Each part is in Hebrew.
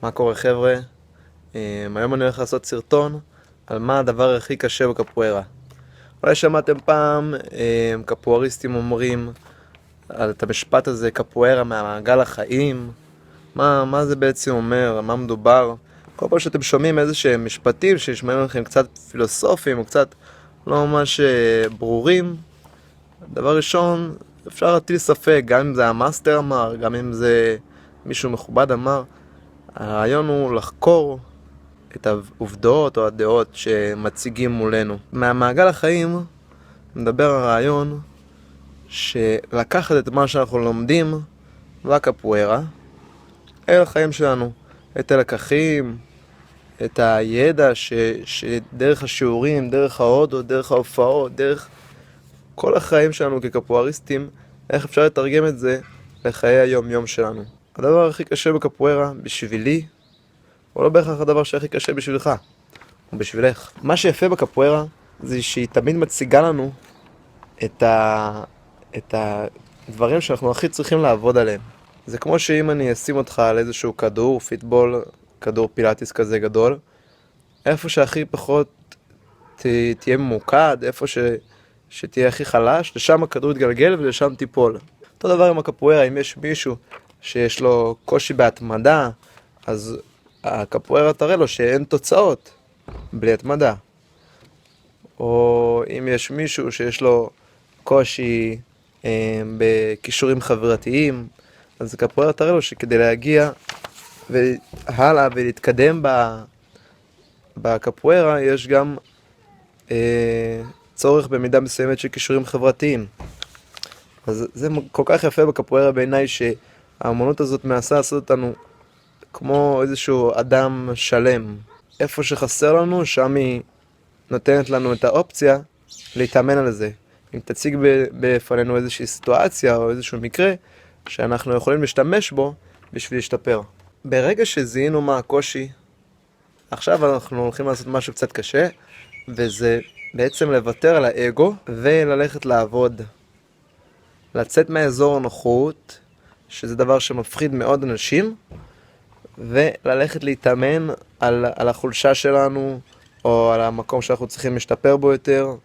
מה קורה חבר'ה? היום אני הולך לעשות סרטון על מה הדבר הכי קשה בקפוארה. אולי שמעתם פעם קפואריסטים אומרים את המשפט הזה, קפוארה מהמעגל החיים. מה זה בעצם אומר? מה מדובר? כל פעם שאתם שומעים איזה שהם משפטים שנשמעים לכם קצת פילוסופיים או קצת לא ממש ברורים, דבר ראשון, אפשר להטיל ספק, גם אם זה המאסטר אמר, גם אם זה מישהו מכובד אמר. הרעיון הוא לחקור את העובדות או הדעות שמציגים מולנו. מהמעגל החיים מדבר הרעיון שלקחת את מה שאנחנו לומדים בקפוארה אל החיים שלנו, את הלקחים, את הידע שדרך השיעורים, דרך ההודות, דרך ההופעות, דרך כל החיים שלנו כקפואריסטים, איך אפשר לתרגם את זה לחיי היום-יום שלנו. הדבר הכי קשה בקפוארה בשבילי הוא לא בהכרח הדבר שהכי קשה בשבילך או בשבילך. מה שיפה בקפוארה זה שהיא תמיד מציגה לנו את הדברים שאנחנו הכי צריכים לעבוד עליהם. זה כמו שאם אני אשים אותך על איזשהו כדור, פיטבול, כדור פילאטיס כזה גדול, איפה שהכי פחות תהיה ממוקד, איפה שתהיה הכי חלש, לשם הכדור יתגלגל ולשם תיפול. אותו דבר עם הקפוארה, אם יש מישהו שיש לו קושי בהתמדה, אז הקפוארה תראה לו שאין תוצאות בלי התמדה. או אם יש מישהו שיש לו קושי בכישורים חברתיים, אז הקפוארה תראה לו שכדי להגיע הלאה ולהתקדם בקפוארה יש גם צורך במידה מסוימת של כישורים חברתיים. אז זה כל כך יפה בקפוארה בעיניי, שהאמנות הזאת מנסה לעשות אותנו כמו איזשהו אדם שלם. איפה שחסר לנו, שם היא נותנת לנו את האופציה להתאמן על זה. אם תציג בפנינו איזושהי סיטואציה או איזשהו מקרה שאנחנו יכולים להשתמש בו בשביל להשתפר. ברגע שזיהינו מה הקושי, עכשיו אנחנו הולכים לעשות משהו קצת קשה, וזה בעצם לוותר על האגו וללכת לעבוד. לצאת מהאזור הנוחות, שזה דבר שמפחיד מאוד אנשים, וללכת להתאמן על החולשה שלנו, או על המקום שאנחנו צריכים להשתפר בו יותר.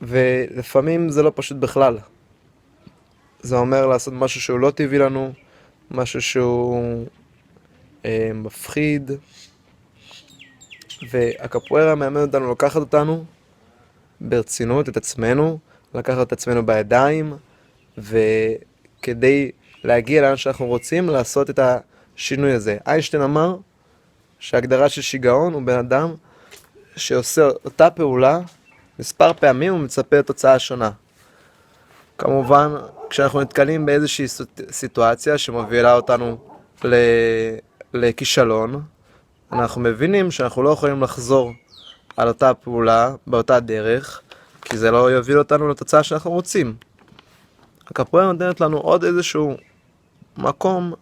ולפעמים זה לא פשוט בכלל. זה אומר לעשות משהו שהוא לא טבעי לנו, משהו שהוא מפחיד. והקפוארה מאמן אותנו לקחת אותנו ברצינות, את עצמנו, לקחת את עצמנו בידיים, וכדי להגיע לאן שאנחנו רוצים, לעשות את השינוי הזה. איינשטיין אמר שההגדרה של שיגעון הוא בן אדם שעושה אותה פעולה מספר פעמים ומצפה לתוצאה שונה. כמובן, כשאנחנו נתקלים באיזושהי סיטואציה שמובילה אותנו לכישלון, אנחנו מבינים שאנחנו לא יכולים לחזור על אותה פעולה באותה דרך, כי זה לא יוביל אותנו לתוצאה שאנחנו רוצים. הקפוארה נותנת לנו עוד איזשהו מקום,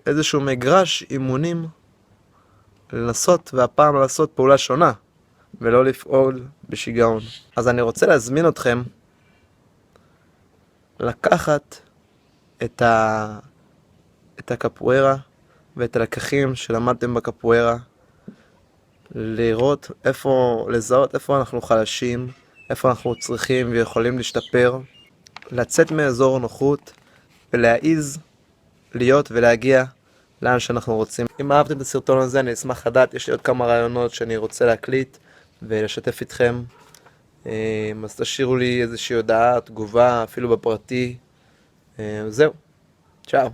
איזשהו מגרש אימונים לנסות, והפעם לעשות פעולה שונה ולא לפעול בשיגעון. אז אני רוצה להזמין אתכם לקחת את הקפוארה ואת הלקחים שלמדתם בקפוארה, לזהות איפה אנחנו חלשים, איפה אנחנו צריכים ויכולים להשתפר, לצאת מאזור הנוחות ולהעיז להיות ולהגיע לאן שאנחנו רוצים. אם אהבתם את הסרטון הזה, אני אשמח לדעת, יש לי עוד כמה רעיונות שאני רוצה להקליט ולשתף איתכם. אז תשאירו לי איזושהי הודעה, תגובה, אפילו בפרטי. זהו, צ'או.